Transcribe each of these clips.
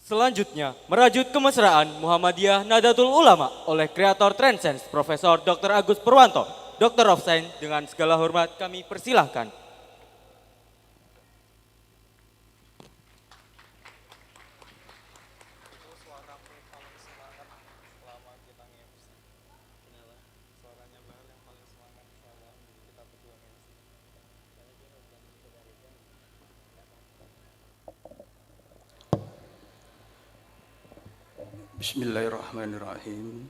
Selanjutnya, merajut kemesraan Muhammadiyah Nahdlatul Ulama oleh kreator Trendsense Profesor Dr. Agus Purwanto, Dr. of Science. Dengan segala hormat kami persilahkan. Bismillahirrahmanirrahim.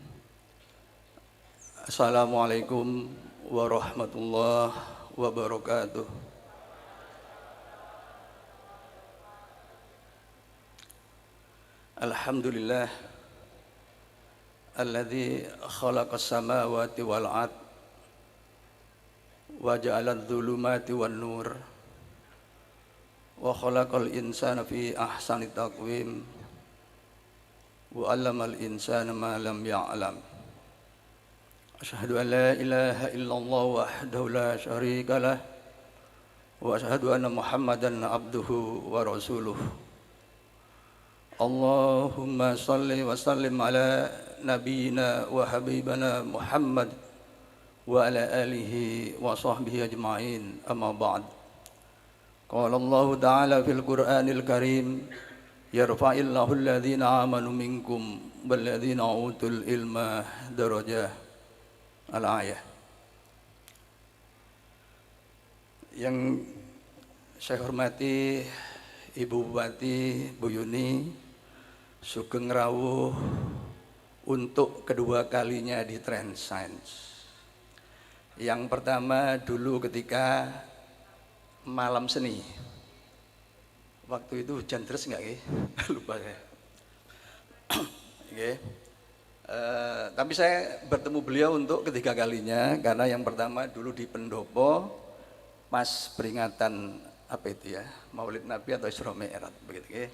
Assalamualaikum warahmatullahi wabarakatuh. Alhamdulillah alladzi khalaqas samawati wal ard wa ja'alal dhulumati wan nur wa khalaqal insana fi ahsani taqwim wa 'allamal insana ma lam ya'lam. Asyhadu an la ilaha illallah wahdahu la syarika lah wa asyhadu anna Muhammadan abduhu wa rasuluh. Allahumma salli wa sallim ala nabiyyina wa habibana Muhammad wa ala alihi wa sahbihi ajma'in. Amma ba'd. Qala Allah ta'ala fil Qur'anil Karim, yarfa'illahu alladhina amanu minkum walladhina utul ilma darajah. Al-ayah. Yang saya hormati Ibu Bupati Bu Yuni Sugeng Rawuh untuk kedua kalinya di Trendsense. Yang pertama dulu ketika malam seni. Waktu itu hujan terus nggak ya? Lupa saya. Okay. Tapi saya bertemu beliau untuk ketiga kalinya karena yang pertama dulu di Pendopo pas peringatan apa itu ya, Maulid Nabi atau Isra Mi'raj begitu. Okay.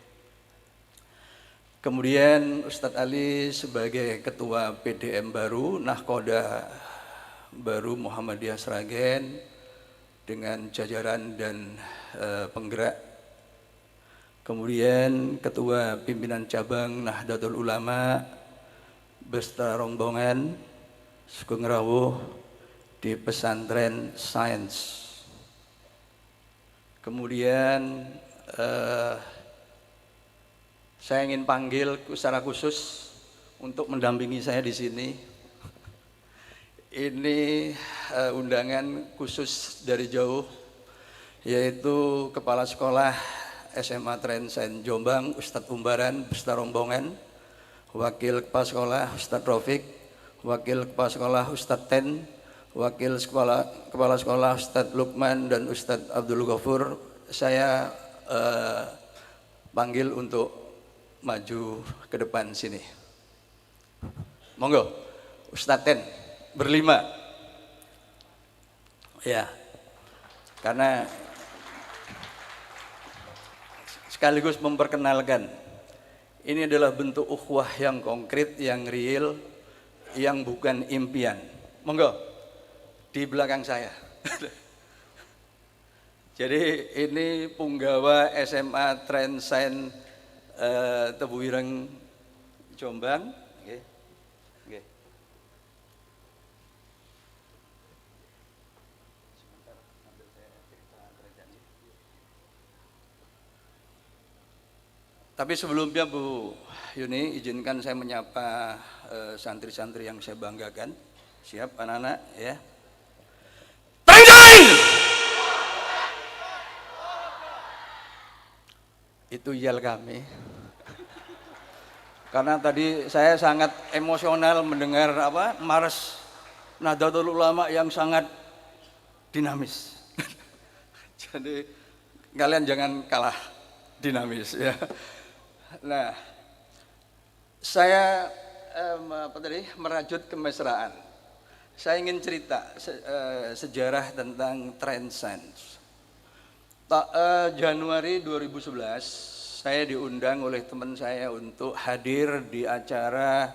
Kemudian Ustadz Ali sebagai ketua PDM baru, Nahkoda baru Muhammadiyah Sragen dengan jajaran dan penggerak. Kemudian Ketua Pimpinan Cabang Nahdlatul Ulama beserta rombongan Sugeng Rawuh di Pesantren Sains. Kemudian saya ingin panggil secara khusus untuk mendampingi saya di sini. Ini undangan khusus dari jauh, yaitu Kepala Sekolah SMA Trendsense Jombang, Ustadz Umbaran beserta rombongan, Wakil Kepala Sekolah Ustadz Rafiq, Wakil Kepala Sekolah Ustadz Ten, Wakil Kepala Sekolah Ustadz Lukman dan Ustadz Abdul Ghafur. Saya panggil untuk maju ke depan sini. Monggo, Ustadz Ten berlima. Ya, karena sekaligus memperkenalkan ini adalah bentuk ukhuwah yang konkret, yang real, yang bukan impian. Monggo di belakang saya. Jadi ini punggawa SMA Trendsense Tebuireng Jombang. Okay. Okay. Tapi sebelumnya Bu Yuni, izinkan saya menyapa santri-santri yang saya banggakan. Siap anak-anak ya. Trendsense! Itu yel kami. Karena tadi saya sangat emosional mendengar Mars Nahdlatul Ulama yang sangat dinamis. Jadi kalian jangan kalah dinamis ya. Nah, saya merajut kemesraan. Saya ingin cerita sejarah tentang Trendsense. Januari 2011 saya diundang oleh teman saya untuk hadir di acara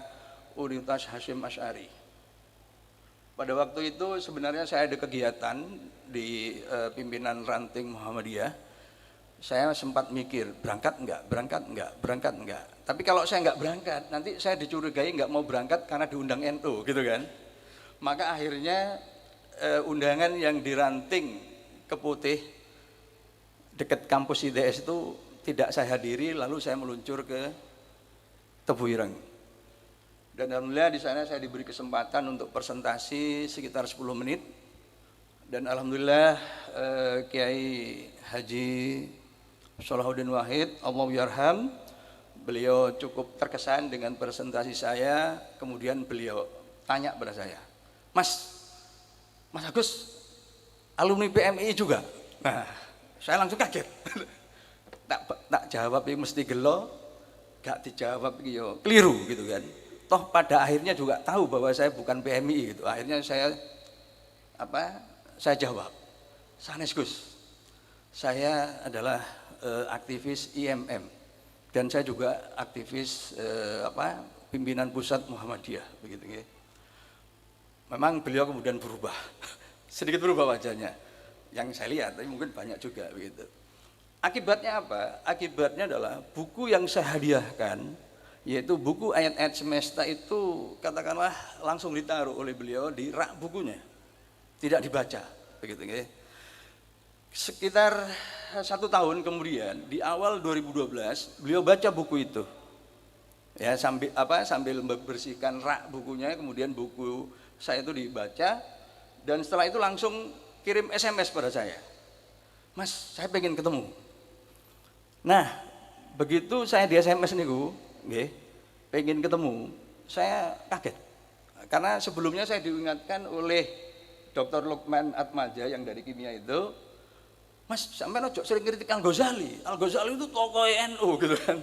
Universitas Hasyim Asy'ari. Pada waktu itu sebenarnya saya ada kegiatan di pimpinan ranting Muhammadiyah. saya sempat mikir, berangkat enggak, berangkat enggak, berangkat enggak. Tapi kalau saya enggak berangkat, nanti saya dicurigai enggak mau berangkat karena diundang NU gitu kan. Maka akhirnya undangan yang diranting ke Putih dekat kampus ITS itu tidak saya hadiri, lalu saya meluncur ke Tebu Ireng. Dan alhamdulillah di sana saya diberi kesempatan untuk presentasi sekitar 10 menit. Dan alhamdulillah Kiai Haji Salahuddin Wahid, Allah yarham, beliau cukup terkesan dengan presentasi saya. Kemudian beliau tanya pada saya, Mas Agus, alumni PMI juga? Nah, saya langsung kaget. tak jawab ini mesti gelo, gak dijawab yo keliru gitu kan. Toh pada akhirnya juga tahu bahwa saya bukan PMI gitu. Akhirnya saya jawab, sanes Gus, saya adalah aktivis IMM dan saya juga aktivis pimpinan pusat Muhammadiyah begitu ya. Memang beliau kemudian berubah, sedikit berubah wajahnya, yang saya lihat, tapi mungkin banyak juga begitu. Akibatnya apa? Akibatnya adalah buku yang saya hadiahkan, yaitu buku ayat-ayat semesta itu katakanlah langsung ditaruh oleh beliau di rak bukunya, tidak dibaca begitu ya. Sekitar 1 tahun kemudian di awal 2012 beliau baca buku itu ya, sambil membersihkan rak bukunya, kemudian buku saya itu dibaca dan setelah itu langsung kirim SMS pada saya, Mas saya pengen ketemu. Nah begitu saya di SMS niku pengen ketemu, saya kaget karena sebelumnya saya diingatkan oleh Dr. Lukman Atmaja yang dari kimia itu, Mas sampai ojo sering kritik Al-Ghazali itu tokoh NU gitu kan.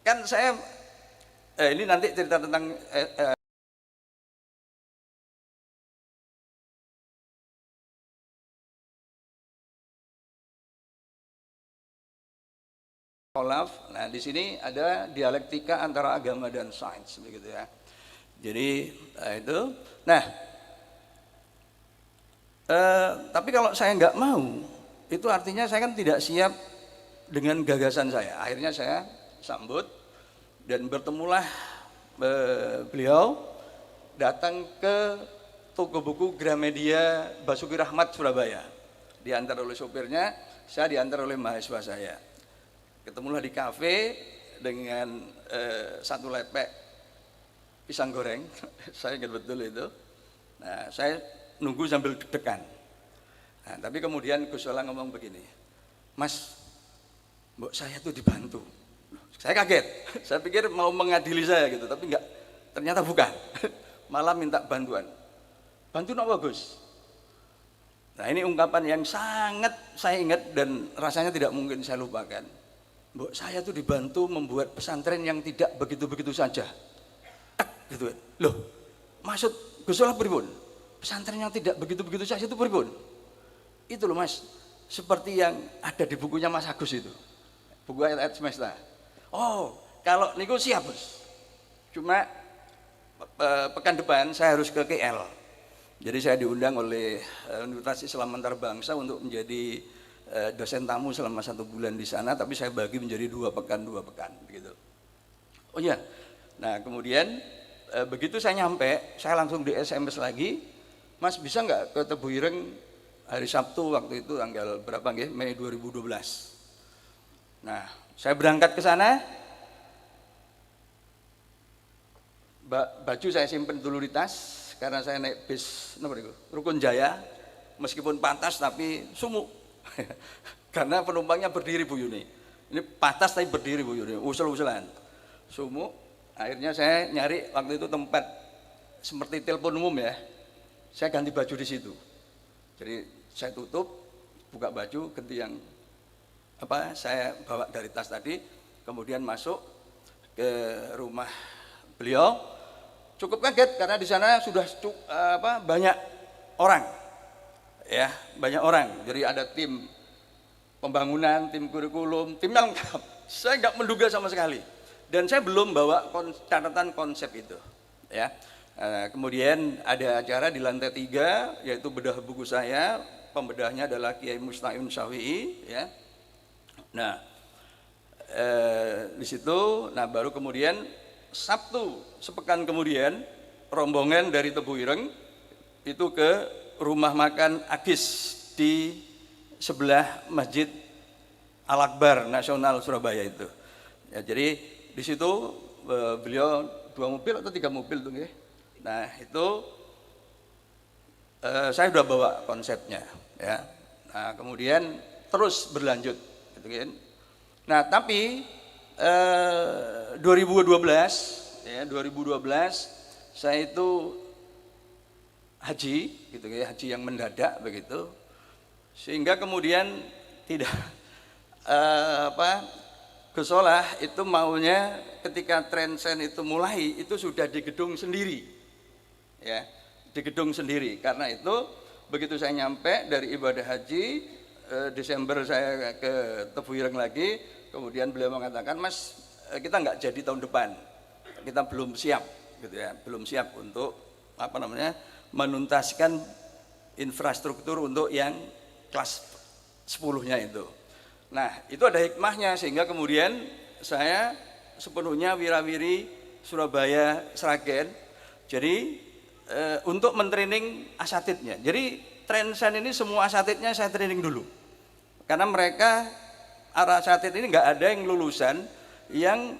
Kan saya ini nanti cerita tentang Olaf. Nah di sini ada dialektika antara agama dan sains begitu ya. Jadi itu. Nah tapi kalau saya nggak mau, itu artinya saya kan tidak siap dengan gagasan saya. Akhirnya saya sambut dan bertemulah beliau datang ke toko buku Gramedia Basuki Rahmat Surabaya. Diantar oleh sopirnya, saya diantar oleh mahasiswa saya. Ketemulah di kafe dengan 1 lepek pisang goreng, saya ingat betul itu. Nah, saya nunggu sambil deg-degan. Nah, tapi kemudian Gus Solah ngomong begini, Mas, mbok saya tuh dibantu. Saya kaget, saya pikir mau mengadili saya gitu, tapi enggak, ternyata bukan. Malah minta bantuan. Bantu apa Gus? Nah ini ungkapan yang sangat saya ingat dan rasanya tidak mungkin saya lupakan. Mbok saya tuh dibantu membuat pesantren yang tidak begitu-begitu saja. Gitu. Loh, maksud Gus Solah pripun? Pesantren yang tidak begitu-begitu saja itu pripun? Itu loh Mas, seperti yang ada di bukunya Mas Agus itu. Buku ayat-ayat semesta. Oh, kalau niku siap Bos. Cuma pekan depan saya harus ke KL. Jadi saya diundang oleh Universitas Islam Antarbangsa untuk menjadi dosen tamu selama 1 bulan di sana, tapi saya bagi menjadi 2 pekan begitu. Oh iya, nah kemudian begitu saya nyampe, saya langsung di SMS lagi, Mas bisa nggak ke Tebu Ireng hari Sabtu waktu itu tanggal berapa nggih? Mei 2012. Nah, saya berangkat ke sana, baju saya simpen dulu di tas karena saya naik bis Rukun Jaya, meskipun pantas tapi sumuk. Karena penumpangnya berdiri Bu Yuni. Ini patas tapi berdiri Bu Yuni, usul-usulan. Sumuk. Akhirnya saya nyari waktu itu tempat seperti telepon umum ya. Saya ganti baju di situ. Jadi saya tutup, buka baju, ganti yang saya bawa dari tas tadi, kemudian masuk ke rumah beliau. Cukup kaget karena di sana sudah banyak orang. Ya, banyak orang. Jadi ada tim pembangunan, tim kurikulum, tim yang lengkap. Saya nggak menduga sama sekali. Dan saya belum bawa catatan konsep itu. Ya. Kemudian ada acara di lantai 3, yaitu bedah buku saya. Pembedahnya adalah Kiai Musta'in Syafi'i. Ya. Nah, di situ, nah baru kemudian Sabtu sepekan kemudian rombongan dari Tebu Ireng itu ke rumah makan Agis di sebelah Masjid Al-Akbar Nasional Surabaya itu. Ya, jadi di situ beliau 2 mobil atau 3 mobil tuh ya. Nah itu saya sudah bawa konsepnya ya. Nah kemudian terus berlanjut gitu kan. Nah tapi 2012 ya 2012 saya itu haji gitu ya, haji yang mendadak begitu, sehingga kemudian tidak Gus Solah itu maunya ketika Trendsen itu mulai itu sudah di gedung sendiri ya, di gedung sendiri. Karena itu begitu saya nyampe dari ibadah haji Desember saya ke Tebu Ireng lagi, kemudian beliau mengatakan, Mas kita nggak jadi tahun depan, kita belum siap gitu ya, belum siap untuk menuntaskan infrastruktur untuk yang kelas 10-nya itu. Nah itu ada hikmahnya, sehingga kemudian saya sepenuhnya wirawiri Surabaya Sragen, jadi untuk mentraining asatidnya. Jadi Trendsen ini semua asatidnya saya training dulu, karena mereka arah asatid ini nggak ada yang lulusan yang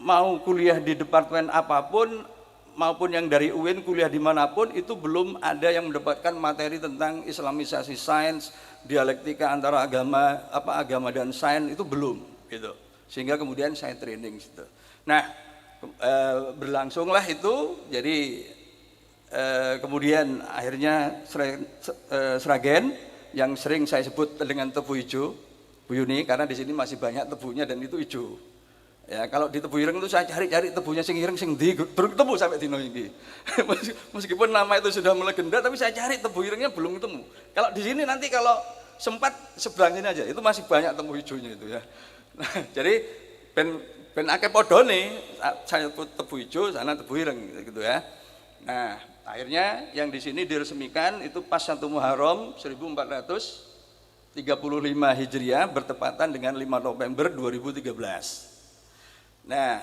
mau kuliah di departemen apapun maupun yang dari UIN kuliah dimanapun itu belum ada yang mendapatkan materi tentang Islamisasi sains, dialektika antara agama dan sains, itu belum gitu. Sehingga kemudian saya training situ. Nah berlangsunglah itu, jadi kemudian akhirnya Sragen yang sering saya sebut dengan tebu hijau Bu Yuni, karena di sini masih banyak tebunya dan itu hijau. Ya, kalau di Tebu Ireng itu saya cari tebunya sing ireng sing ndi belum ketemu sampai dino ini. Meskipun nama itu sudah melegenda, tapi saya cari Tebu Irengnya belum ketemu. Kalau di sini nanti kalau sempat seberang sini aja, itu masih banyak tebu hijaunya itu ya. Nah, jadi ben akeh podone, saya Tebu Hijau, sana Tebu Ireng gitu ya. Nah, akhirnya yang di sini diresmikan itu pas 1 Muharram 1435 Hijriah bertepatan dengan 5 November 2013. Nah,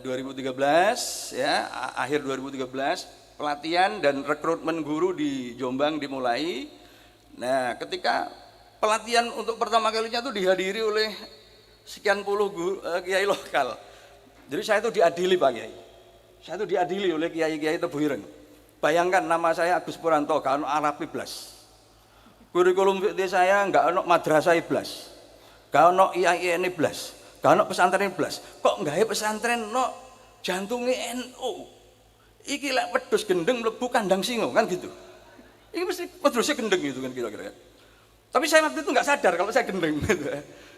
2013 ya, akhir 2013 pelatihan dan rekrutmen guru di Jombang dimulai. Nah, ketika pelatihan untuk pertama kalinya itu dihadiri oleh sekian puluh guru, kiai lokal. Jadi saya itu diadili Pak Kiai. Saya itu diadili oleh kiai-kiai Tebu Ireng. Bayangkan nama saya Agus Purwanto, gak ono Arab iblas. Kurikulum fikih saya enggak ono madrasah iblas. Gak ono IAIN iblas. Gak ono pesantren iblas. Kok gawe pesantren no jantungnya NU. Iki lek wedhus gendeng mlebu kandang singo kan gitu. Iki mesti wedhusnya gendeng gitu kan kira-kira. Tapi saya waktu itu enggak sadar kalau saya gendeng gitu.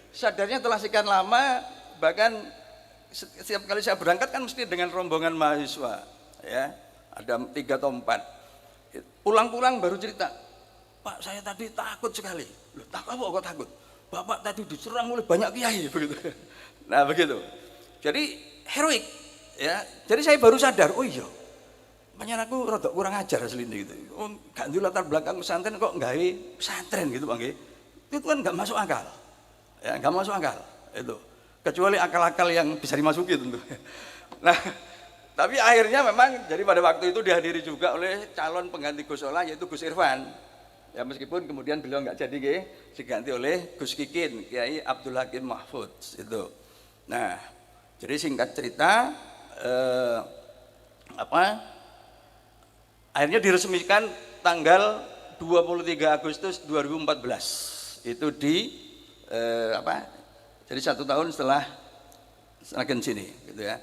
Sadarnya telah sekian lama, bahkan setiap kali saya berangkat kan mesti dengan rombongan mahasiswa ya. Ada 3 atau 4. Pulang-pulang baru cerita, Pak saya tadi takut sekali. Loh takut apa kok takut? Bapak tadi diserang oleh banyak kiai begitu. Nah begitu. Jadi heroik ya. Jadi saya baru sadar, oh iya. Makanya aku rada kurang ajar asli gitu. Oh gak di latar belakang pesantren kok gawe pesantren gitu Bang. Itu kan gak masuk akal. Ya gak masuk akal itu. Kecuali akal-akal yang bisa dimasuki tentu. Nah, tapi akhirnya memang jadi pada waktu itu dihadiri juga oleh calon pengganti Gus Solah yaitu Gus Irfan. Ya meskipun kemudian beliau nggak jadi diganti oleh Gus Kikin, Kiai Abdul Hakim Mahfud itu. Nah, jadi singkat cerita akhirnya diresmikan tanggal 23 Agustus 2014 itu di jadi 1 tahun setelah Sragen sini gitu ya.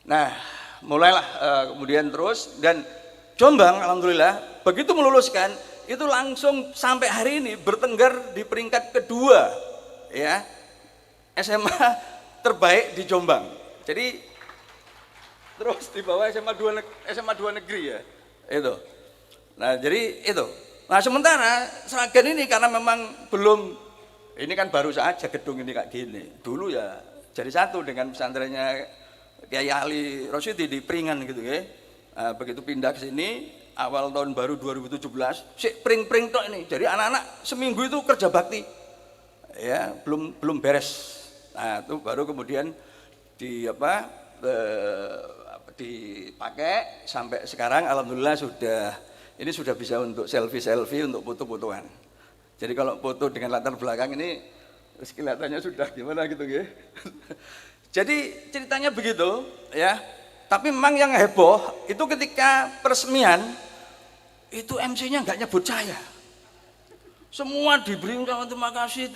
Nah, mulailah kemudian terus, dan Jombang alhamdulillah begitu meluluskan itu langsung sampai hari ini bertengger di peringkat kedua ya SMA terbaik di Jombang. Jadi terus di bawah SMA 2 negeri ya itu. Nah jadi itu. Nah sementara Sragen ini karena memang belum, ini kan baru saja gedung ini kayak gini. Dulu ya jadi satu dengan pesantrennya Kiai Ali Rosyidi di Pringan gitu ya. Nah, begitu pindah ke sini awal tahun baru 2017, sik pring-pring tok ini. Jadi anak-anak seminggu itu kerja bakti. ya belum beres. Nah itu baru kemudian dipakai sampai sekarang alhamdulillah ini sudah bisa untuk selfie untuk foto-fotoan. Jadi kalau foto dengan latar belakang ini kelihatannya sudah gimana gitu ya. Jadi ceritanya begitu ya. Tapi memang yang heboh itu ketika peresmian itu MC-nya nggak nyebut saya. Semua diberi terima kasih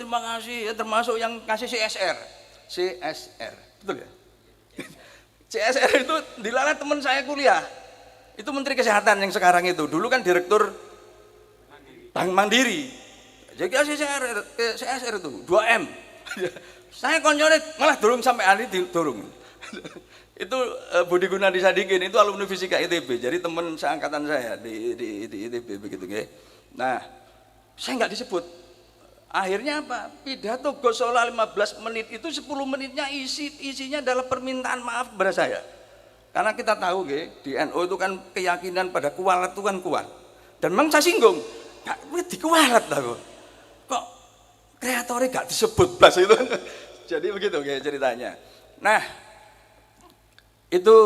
ya, termasuk yang kasih CSR, betul ya? CSR itu dilalah teman saya kuliah. Itu Menteri Kesehatan yang sekarang itu. Dulu kan Direktur Bank Mandiri. Jadi CSR itu 2M. Saya konyolnya malah dorong sampai hari dorong. Itu Budi Gunadi Sadikin itu alumni fisika ITB. Jadi teman seangkatan saya di ITB begitu ya. Nah, saya nggak disebut. Akhirnya apa? Pidato Gusola 15 menit itu 10 menitnya isinya adalah permintaan maaf kepada saya. Karena kita tahu di NU itu kan keyakinan pada kualat itu kan kuat. Dan memang saya singgung, gak dikualat aku. Kok kreatornya gak disebut blas itu. Jadi begitu ceritanya. Nah, itu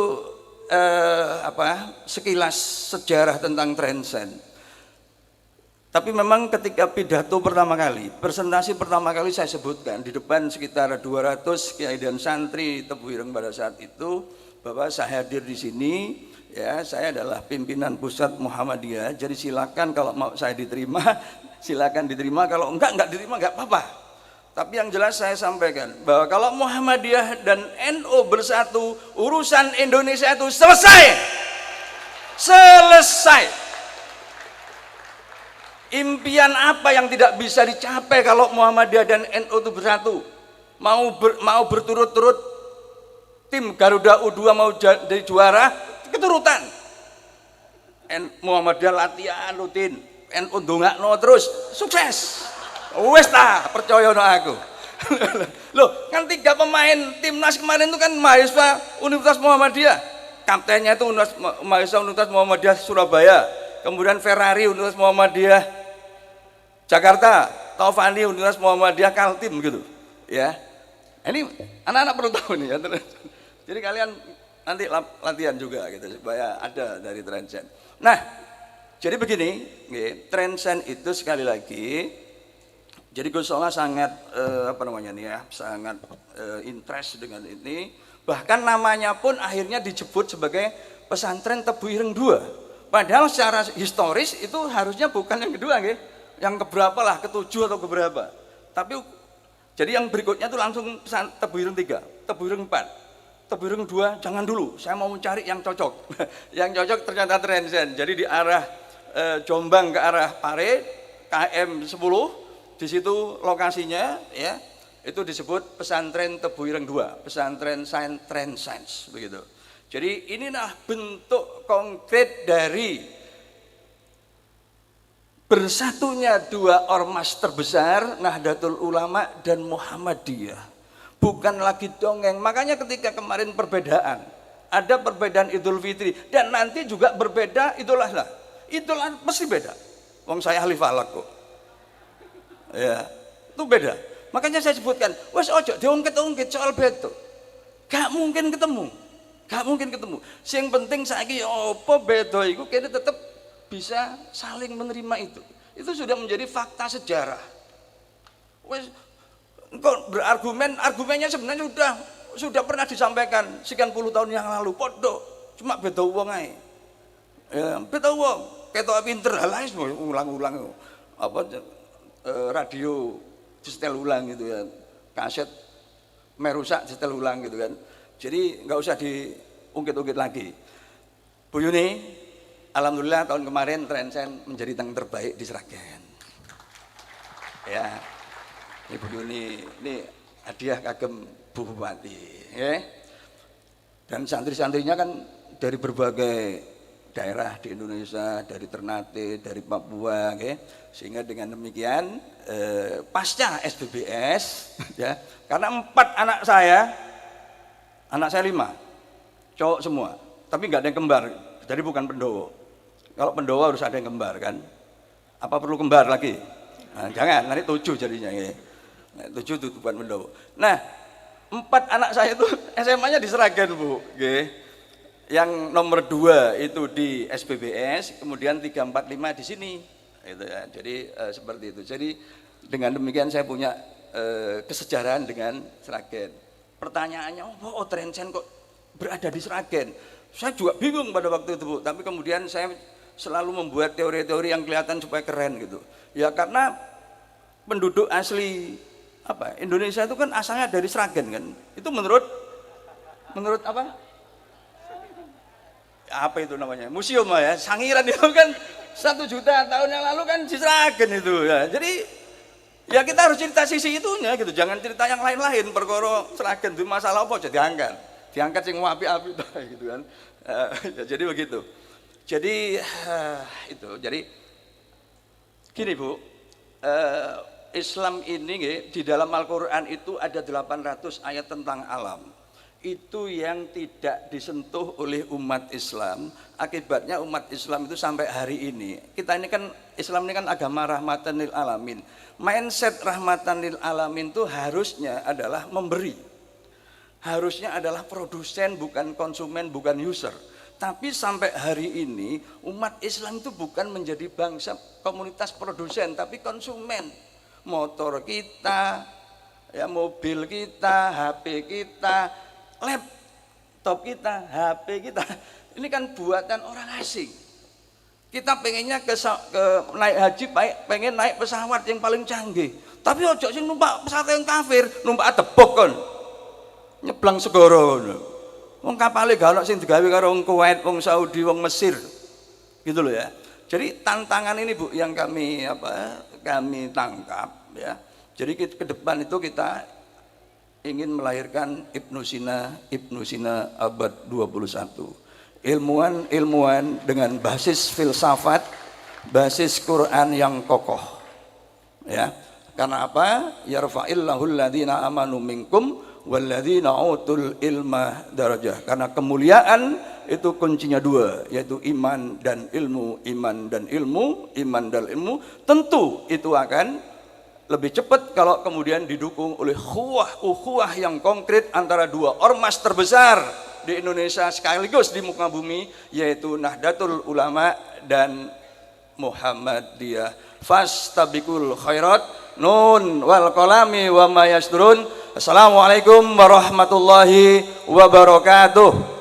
sekilas sejarah tentang Transcend. Tapi memang ketika pidato pertama kali, presentasi pertama kali saya sebutkan di depan sekitar 200 kiai dan santri Tebu Ireng pada saat itu bahwa saya hadir di sini ya, saya adalah pimpinan pusat Muhammadiyah. Jadi silakan kalau mau saya diterima, silakan diterima, kalau enggak diterima enggak apa-apa. Tapi yang jelas saya sampaikan bahwa kalau Muhammadiyah dan NU bersatu, urusan Indonesia itu selesai. Selesai. Impian apa yang tidak bisa dicapai kalau Muhammadiyah dan NU itu bersatu? Mau berturut-turut tim Garuda U2 mau jadi juara, keturutan. Muhammadiyah latihan rutin, NU ndongakno terus, sukses. Wes ta, percaya no aku. Loh, kan 3 pemain timnas kemarin itu kan mahasiswa Universitas Muhammadiyah. Kaptennya itu mahasiswa Universitas Muhammadiyah Surabaya. Kemudian Ferrari Universitas Muhammadiyah Jakarta, Taufani Universitas Muhammadiyah Kaltim gitu. Ya. Ini anak-anak perlu tahu nih ya. Jadi kalian nanti latihan juga gitu supaya ada dari Transcend. Nah, jadi begini, Transcend itu sekali lagi jadi Gusola sangat sangat interest dengan ini. Bahkan namanya pun akhirnya disebut sebagai Pesantren Tebu Ireng 2. Padahal secara historis itu harusnya bukan yang kedua, yang keberapa lah, ke-7 atau keberapa. Tapi jadi yang berikutnya itu langsung Tebu Ireng 3, Tebu Ireng 4, Tebu Ireng 2 jangan dulu. Saya mau mencari yang cocok. Yang cocok ternyata Transcend. Jadi di arah Jombang ke arah Pare, KM 10, di situ lokasinya ya. Itu disebut Pesantren Tebu Ireng 2, Pesantren Transcend begitu. Jadi inilah bentuk konkret dari bersatunya 2 ormas terbesar, Nahdlatul Ulama dan Muhammadiyah. Bukan lagi dongeng. Makanya ketika kemarin perbedaan, ada perbedaan Idul Fitri dan nanti juga berbeda Idul Adha. Idul Adha mesti beda. Wong saya ahli falak kok. Ya, itu beda. Makanya saya sebutkan, wes ojo diungkit-ungkit soal beto. Gak mungkin ketemu. Yang penting saiki apa beda iku kene tetap bisa saling menerima itu. Itu sudah menjadi fakta sejarah. Wes kok argumennya sebenarnya sudah pernah disampaikan sekian puluh tahun yang lalu. Podo, cuma beda wong ae. Ya, beda wong, ketok pinter halais ulang-ulang radio disetel ulang gitu ya. Kaset merusak disetel ulang gitu kan. Jadi nggak usah diungkit-ungkit lagi. Bu Yuni, alhamdulillah tahun kemarin Transcend menjadi yang terbaik di Sragen. Ya, ini Bu Yuni, ini hadiah kagem Bu Bupati. Ya. Dan santri-santrinya kan dari berbagai daerah di Indonesia, dari Ternate, dari Papua, ya. Sehingga dengan demikian pasca SBBS, ya, karena 4 anak saya 5, cowok semua, tapi nggak ada yang kembar, jadi bukan pendowo. Kalau pendowo harus ada yang kembar kan? Apa perlu kembar lagi? Nah, jangan, nanti 7 jadinya. Ya. Nah, 7 tutupan pendopo. Nah, 4 anak saya itu SMA-nya di Sragen, Bu. Nggih. Yang nomor 2 itu di SPBS, kemudian 3, 4, 5 di sini. Gitu ya. Jadi seperti itu. Jadi dengan demikian saya punya kesejarahan dengan Sragen. Pertanyaannya, oh Trencen kok berada di Sragen? Saya juga bingung pada waktu itu, Bu. Tapi kemudian saya selalu membuat teori-teori yang kelihatan supaya keren gitu. Ya karena penduduk asli Indonesia itu kan asalnya dari Sragen kan. Itu menurut apa? Apa itu namanya? Museum ya. Sangiran itu kan 1 juta tahun yang lalu kan di Sragen itu ya. Jadi ya kita harus cerita sisi itunya gitu. Jangan cerita yang lain-lain. Perkara Sragen itu masalah apa aja diangkat sing api-api gitu kan. Ya, jadi begitu. Jadi itu. Jadi gini Bu, Islam ini di dalam Al-Quran itu ada 800 ayat tentang alam. Itu yang tidak disentuh oleh umat Islam. Akibatnya umat Islam itu sampai hari ini. Kita ini kan Islam ini kan agama rahmatan lil alamin. Mindset rahmatan lil alamin itu harusnya adalah memberi. Harusnya adalah produsen bukan konsumen, bukan user. Tapi sampai hari ini umat Islam itu bukan menjadi bangsa komunitas produsen tapi konsumen. Motor kita, ya mobil kita, HP kita, laptop kita, HP kita, ini kan buatan orang asing. Kita pengennya ke naik haji, pengen naik pesawat yang paling canggih. Tapi ojo sing numpak pesawat yang kafir, numpak tebok kon. Nyeblang segoro. Wong kapale gak ono sing digawe karo wong Kuwait, wong Saudi, wong Mesir. Gitu loh ya. Jadi tantangan ini Bu yang kami kami tangkap ya. Jadi ke depan itu kita ingin melahirkan Ibnu Sina abad 21. Ilmuwan dengan basis filsafat, basis Quran yang kokoh. Ya. Karena apa? Yarfa'illahul ladzina amanu minkum walladzina utul ilma darajah. Karena kemuliaan itu kuncinya 2, yaitu iman dan ilmu. Tentu itu akan lebih cepat kalau kemudian didukung oleh ukhuwah yang konkret antara 2 ormas terbesar di Indonesia sekaligus di muka bumi, yaitu Nahdlatul Ulama dan Muhammadiyah. Fastabiqul khairat, nun wal qalami wa ma yasturun. Assalamualaikum warahmatullahi wabarakatuh.